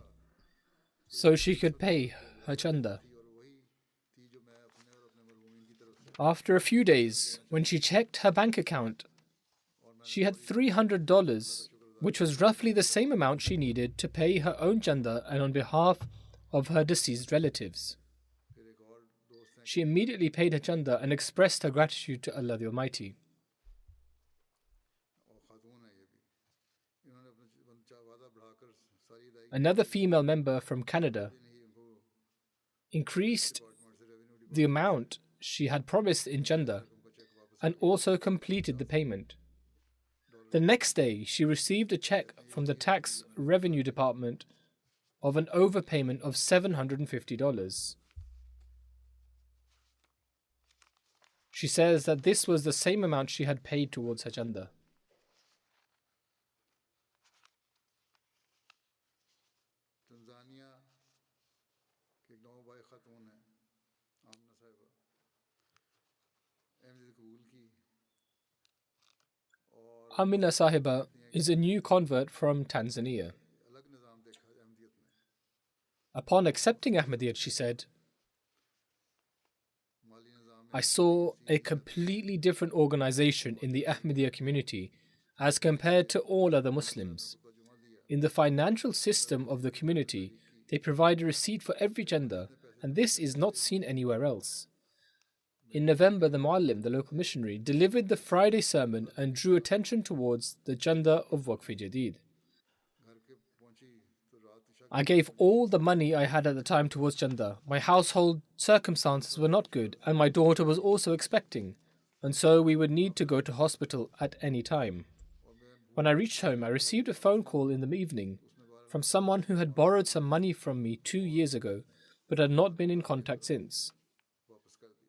so she could pay her chanda. After a few days, when she checked her bank account, she had $300, which was roughly the same amount she needed to pay her own chanda and on behalf of her deceased relatives. She immediately paid her chanda and expressed her gratitude to Allah the Almighty. Another female member from Canada increased the amount she had promised in chanda and also completed the payment. The next day, she received a check from the Tax Revenue Department of an overpayment of $750. She says that this was the same amount she had paid towards her chanda. Amina Sahiba is a new convert from Tanzania. Upon accepting Ahmadiyyat, she said, I saw a completely different organization in the Ahmadiyya community as compared to all other Muslims. In the financial system of the community, they provide a receipt for every chanda, and this is not seen anywhere else. In November, the Muallim, the local missionary, delivered the Friday sermon and drew attention towards the chanda of Waqf Jadid. I gave all the money I had at the time towards chanda. My household circumstances were not good, and my daughter was also expecting, and so we would need to go to hospital at any time. When I reached home, I received a phone call in the evening from someone who had borrowed some money from me 2 years ago, but had not been in contact since.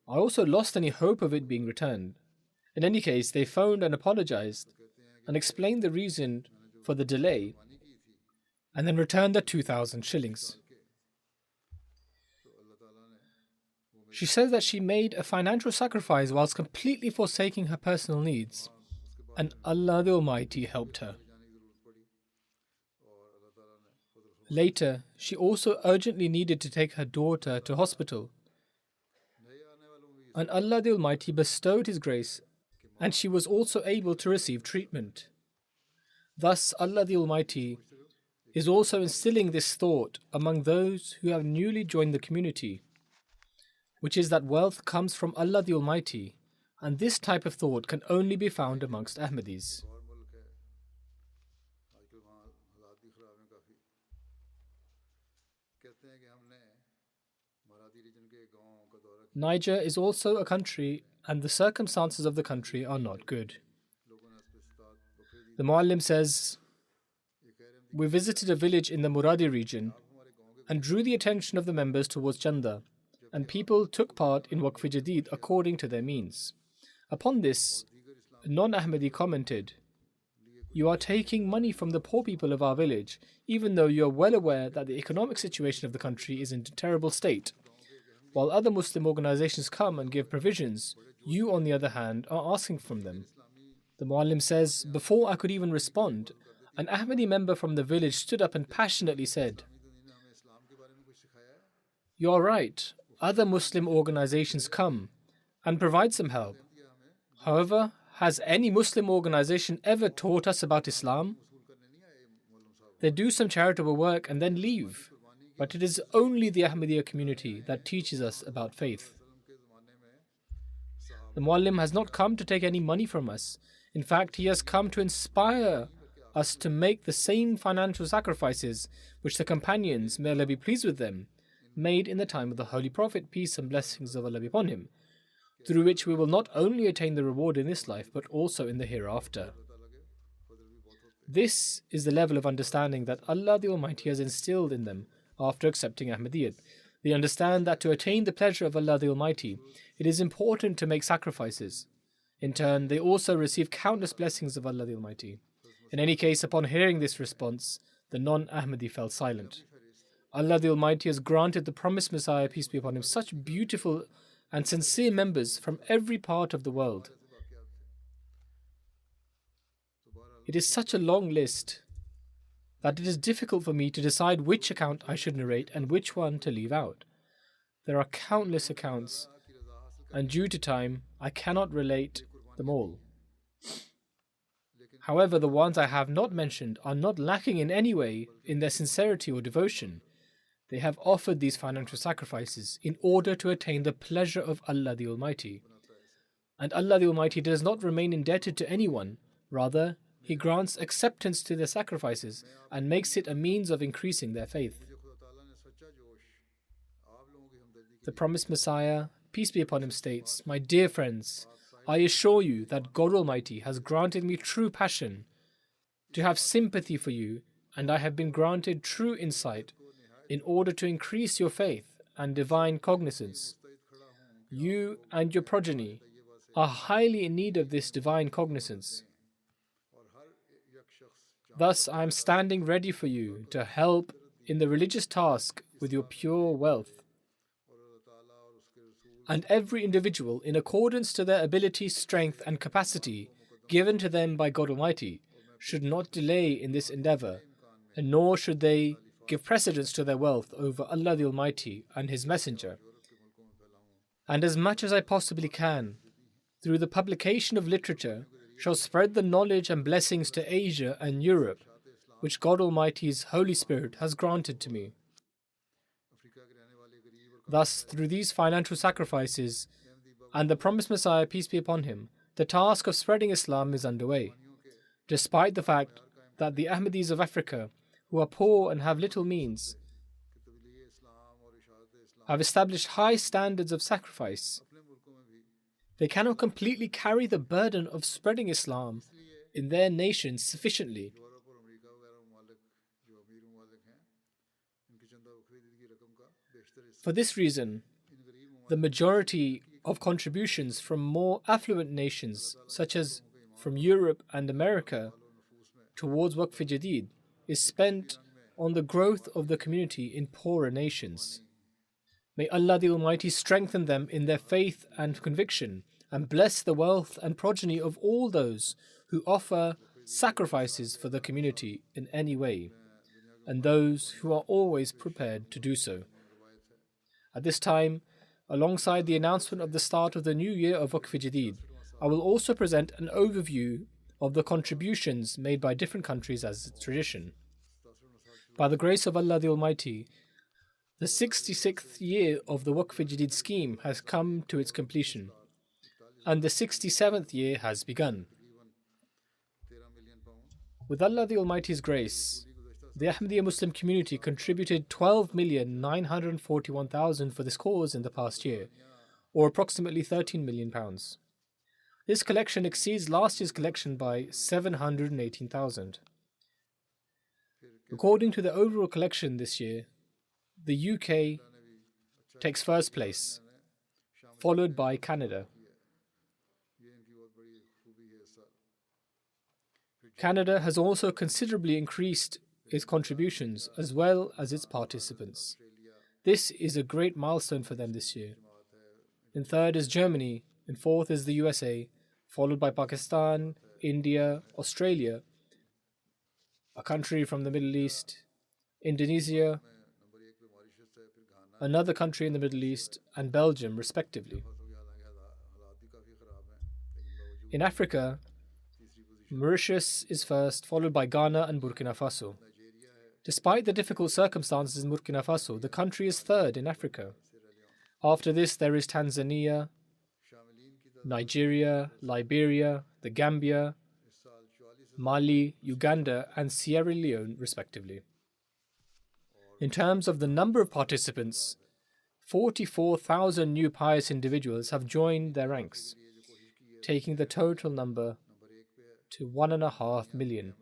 I also lost any hope of it being returned. In any case, they phoned and apologized and explained the reason for the delay and then returned the 2,000 shillings. She says that she made a financial sacrifice whilst completely forsaking her personal needs, and Allah the Almighty helped her. Later, she also urgently needed to take her daughter to hospital, and Allah the Almighty bestowed His grace, and she was also able to receive treatment. Thus, Allah the Almighty is also instilling this thought among those who have newly joined the community, which is that wealth comes from Allah the Almighty, and this type of thought can only be found amongst Ahmadis. Niger is also a country, and the circumstances of the country are not good. The Muallim says, we visited a village in the Muradi region and drew the attention of the members towards chanda, and people took part in Waqf Jadid according to their means. Upon this, a non-Ahmadi commented, you are taking money from the poor people of our village, even though you are well aware that the economic situation of the country is in a terrible state. While other Muslim organizations come and give provisions, you, on the other hand, are asking from them. The Muallim says, before I could even respond, an Ahmadi member from the village stood up and passionately said, You are right. Other Muslim organizations come and provide some help. However, has any Muslim organization ever taught us about Islam? They do some charitable work and then leave. But it is only the Ahmadiyya community that teaches us about faith. The Muallim has not come to take any money from us. In fact, he has come to inspire us to make the same financial sacrifices which the companions, may Allah be pleased with them, made in the time of the Holy Prophet, peace and blessings of Allah be upon him, through which we will not only attain the reward in this life but also in the hereafter. This is the level of understanding that Allah the Almighty has instilled in them after accepting Ahmadiyyat. They understand that to attain the pleasure of Allah the Almighty, it is important to make sacrifices. In turn, they also receive countless blessings of Allah the Almighty. In any case, upon hearing this response, the non-Ahmadi fell silent. Allah the Almighty has granted the promised Messiah, peace be upon him, such beautiful and sincere members from every part of the world. It is such a long list that it is difficult for me to decide which account I should narrate and which one to leave out. There are countless accounts, and due to time, I cannot relate them all. However, the ones I have not mentioned are not lacking in any way in their sincerity or devotion. They have offered these financial sacrifices in order to attain the pleasure of Allah the Almighty. And Allah the Almighty does not remain indebted to anyone. Rather, He grants acceptance to their sacrifices and makes it a means of increasing their faith. The promised Messiah, peace be upon him, states, "My dear friends, I assure you that God Almighty has granted me true passion to have sympathy for you, and I have been granted true insight in order to increase your faith and divine cognizance. You and your progeny are highly in need of this divine cognizance. Thus, I am standing ready for you to help in the religious task with your pure wealth. And every individual, in accordance to their ability, strength, and capacity given to them by God Almighty, should not delay in this endeavor, and nor should they give precedence to their wealth over Allah the Almighty and His Messenger. And as much as I possibly can, through the publication of literature, shall spread the knowledge and blessings to Asia and Europe, which God Almighty's Holy Spirit has granted to me. Thus, through these financial sacrifices and the promised Messiah, peace be upon him, the task of spreading Islam is underway. Despite the fact that the Ahmadis of Africa, who are poor and have little means, have established high standards of sacrifice, they cannot completely carry the burden of spreading Islam in their nations sufficiently. For this reason, the majority of contributions from more affluent nations, such as from Europe and America, towards Waqf Jadid is spent on the growth of the community in poorer nations. May Allah the Almighty strengthen them in their faith and conviction, and bless the wealth and progeny of all those who offer sacrifices for the community in any way, and those who are always prepared to do so. At this time, alongside the announcement of the start of the new year of Waqf Jadid, I will also present an overview of the contributions made by different countries as its tradition. By the grace of Allah the Almighty, the 66th year of the Waqf Jadid scheme has come to its completion, and the 67th year has begun. With Allah the Almighty's grace, the Ahmadiyya Muslim community contributed 12,941,000 for this cause in the past year, or approximately £13 million. This collection exceeds last year's collection by 718,000. According to the overall collection this year, the UK takes first place, followed by Canada. Canada has also considerably increased its contributions as well as its participants. This is a great milestone for them this year. In third is Germany, in fourth is the USA, followed by Pakistan, India, Australia, a country from the Middle East, Indonesia, another country in the Middle East, and Belgium, respectively. In Africa, Mauritius is first, followed by Ghana and Burkina Faso. Despite the difficult circumstances in Burkina Faso, the country is third in Africa. After this, there is Tanzania, Nigeria, Liberia, the Gambia, Mali, Uganda, and Sierra Leone, respectively. In terms of the number of participants, 44,000 new pious individuals have joined their ranks, taking the total number to 1.5 million.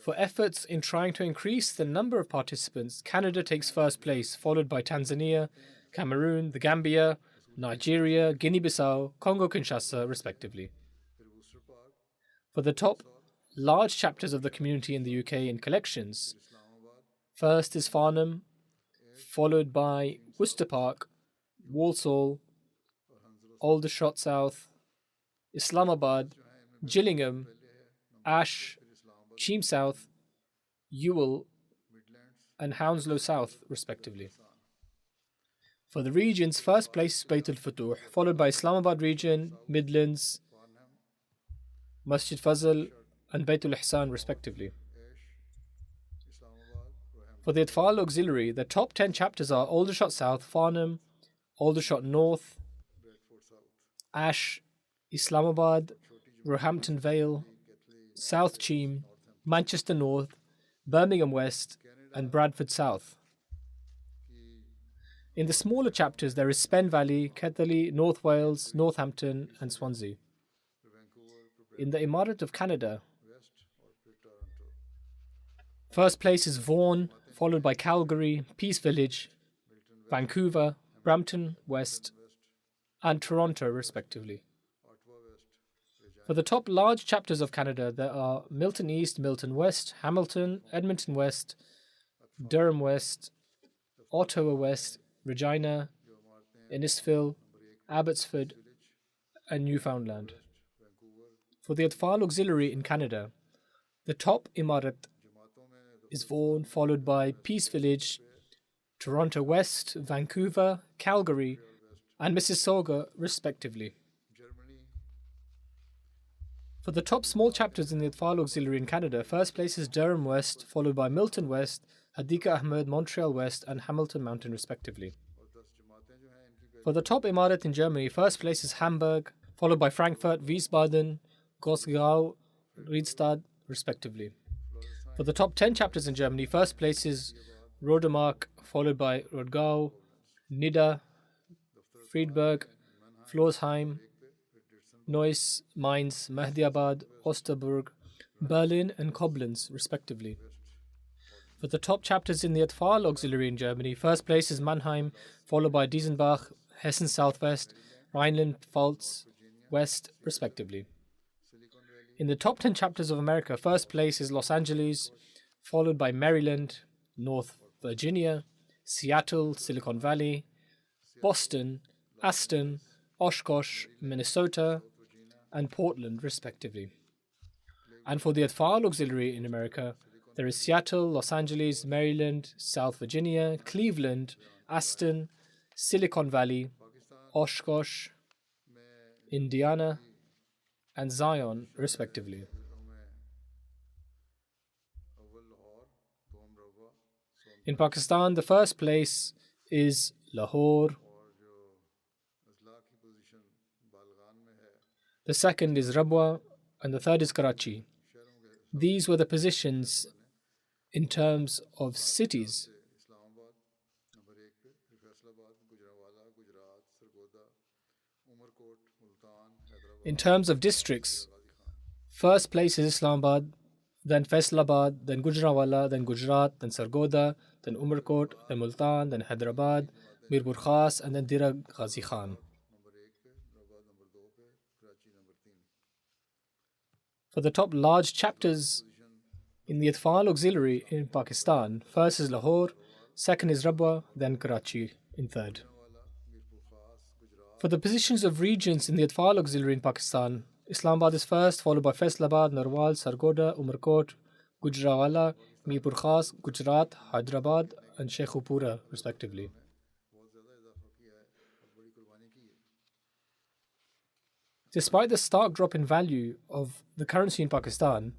For efforts in trying to increase the number of participants, Canada takes first place, followed by Tanzania, Cameroon, the Gambia, Nigeria, Guinea-Bissau, Congo-Kinshasa, respectively. For the top large chapters of the community in the UK in collections, first is Farnham, followed by Worcester Park, Walsall, Aldershot South, Islamabad, Gillingham, Ash, Cheam South, Ewell, and Hounslow South, respectively. For the regions, first place is Bayt al-Futuh, followed by Islamabad region, Midlands, Masjid Fazl, and Bayt al-Ihsan, respectively. For the Atfal Auxiliary, the top 10 chapters are Aldershot South, Farnham, Aldershot North, Ash, Islamabad, Roehampton Vale, South Cheam, Manchester North, Birmingham West, and Bradford South. In the smaller chapters, there is Spen Valley, Ketherley, North Wales, Northampton, and Swansea. In the Imarat of Canada, first place is Vaughan, followed by Calgary, Peace Village, Vancouver, Brampton West, and Toronto, respectively. For the top large chapters of Canada, there are Milton East, Milton West, Hamilton, Edmonton West, Durham West, Ottawa West, Regina, Innisfil, Abbotsford, and Newfoundland. For the Atfal Auxiliary in Canada, the top Imarat is Vaughan, followed by Peace Village, Toronto West, Vancouver, Calgary, and Mississauga, respectively. For the top small chapters in the Atfal Auxiliary in Canada, first place is Durham West, followed by Milton West, Hadika Ahmed, Montreal West, and Hamilton Mountain, respectively. For the top Imarat in Germany, first place is Hamburg, followed by Frankfurt, Wiesbaden, Gosgau, Riedstadt, respectively. For the top 10 chapters in Germany, first place is Rodemark, followed by Rodgau, Nidda, Friedberg, Florsheim, Neuss, Mainz, Mahdiabad, Osterburg, Berlin, and Koblenz, respectively. For the top chapters in the Atfal Auxiliary in Germany, first place is Mannheim, followed by Diesenbach, Hessen Southwest, Rhineland-Pfalz West, respectively. In the top 10 chapters of America, first place is Los Angeles, followed by Maryland, North Virginia, Seattle, Silicon Valley, Boston, Aston, Oshkosh, Minnesota, and Portland, respectively. And for the Atfal Auxiliary in America, there is Seattle, Los Angeles, Maryland, South Virginia, Cleveland, Aston, Silicon Valley, Oshkosh, Indiana, and Zion, respectively. In Pakistan, the first place is Lahore, the second is Rabwa, and the third is Karachi. These were the positions in terms of cities. In terms of districts, first place is Islamabad, then Faisalabad, then Gujranwala, then Gujarat, then Sargodha, then Umarkot, then Multan, then Hyderabad, Mirpur Khas, and then Dera Ghazi Khan. For the top large chapters in the Atfal Auxiliary in Pakistan, first is Lahore, second is Rabwa, then Karachi in third. For the positions of regions in the Atfal Auxiliary in Pakistan, Islamabad is first, followed by Faisalabad, Narwal, Sargodha, Umarkot, Gujranwala, Mirpur Khas, Gujarat, Hyderabad, and Sheikhupura, respectively. Despite the stark drop in value of the currency in Pakistan,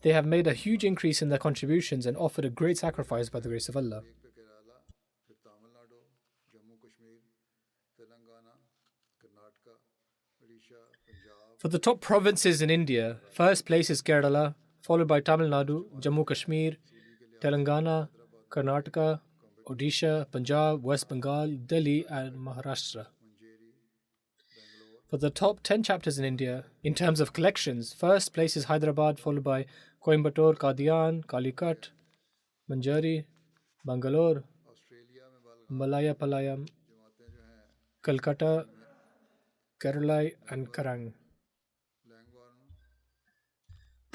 they have made a huge increase in their contributions and offered a great sacrifice by the grace of Allah. For the top provinces in India, first place is Kerala, followed by Tamil Nadu, Jammu Kashmir, Telangana, Karnataka, Odisha, Punjab, West Bengal, Delhi, and Maharashtra. For the top 10 chapters in India, in terms of collections, first place is Hyderabad, followed by Coimbatore, Qadian, Calicut, Manjari, Bangalore, Malayapalayam, Calcutta, Kerala, and Karang.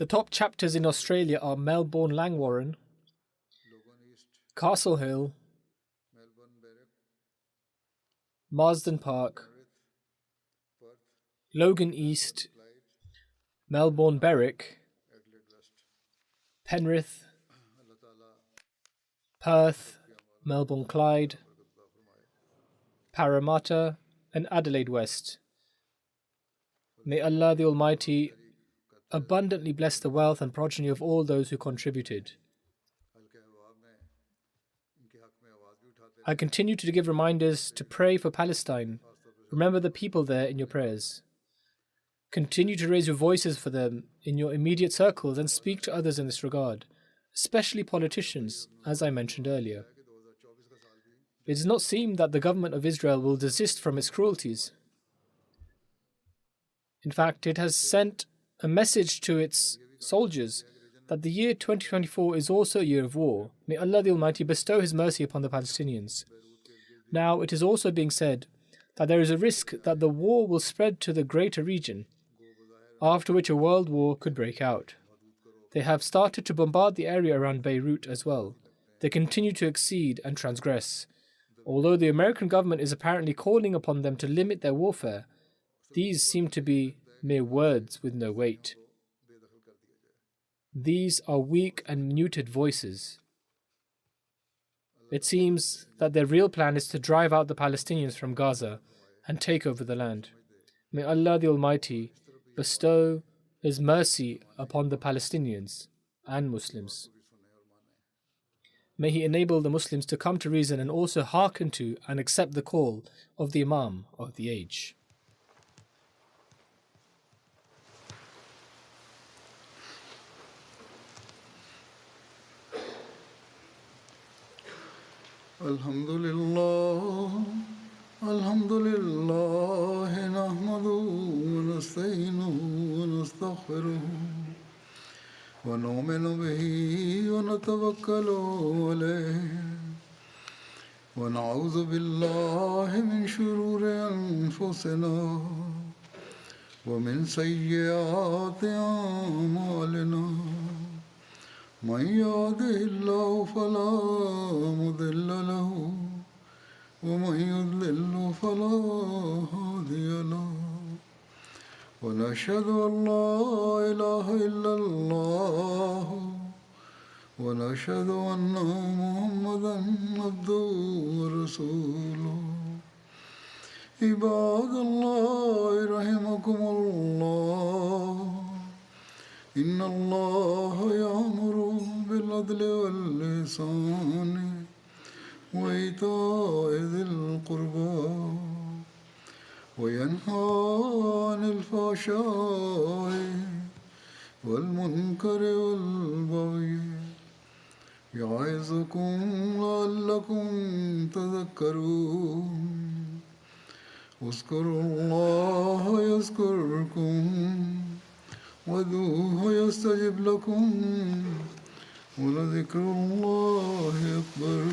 The top chapters in Australia are Melbourne Langwarrin, Castle Hill, Marsden Park, Logan East, Melbourne Berwick, Penrith, Perth, Melbourne Clyde, Parramatta, and Adelaide West. May Allah the Almighty abundantly bless the wealth and progeny of all those who contributed. I continue to give reminders to pray for Palestine. Remember the people there in your prayers. Continue to raise your voices for them in your immediate circles and speak to others in this regard, especially politicians, as I mentioned earlier. It does not seem that the government of Israel will desist from its cruelties. In fact, it has sent a message to its soldiers that the year 2024 is also a year of war. May Allah the Almighty bestow His mercy upon the Palestinians. Now, it is also being said that there is a risk that the war will spread to the greater region, after which a world war could break out. They have started to bombard the area around Beirut as well. They continue to exceed and transgress. Although the American government is apparently calling upon them to limit their warfare, these seem to be mere words with no weight. These are weak and muted voices. It seems that their real plan is to drive out the Palestinians from Gaza and take over the land. May Allah the Almighty bestow His mercy upon the Palestinians and Muslims. May He enable the Muslims to come to reason and also hearken to and accept the call of the Imam of the age. Alhamdulillah, nahmaduhu wa nasta'inuhu wa nastaghfiruh wa nu'minu bihi wa natawakkalu alayhi wa na'udhu billahi min shururi anfusina wa min sayyiati a'malina. من يهده الله فلا مضل له ومن يضلل فلا هادي له ونشهد أن لا إله إلا الله ونشهد أن محمدا عبده ورسوله عباد الله رحمكم الله إن الله يأمر بالعدل والإحسان وإيتاء ذي القربى وينهى عن الفحشاء والمنكر والبغي يعظكم لعلكم تذكرون اذكروا الله يذكركم وادعوه يستجب لكم ولذكر الله أكبر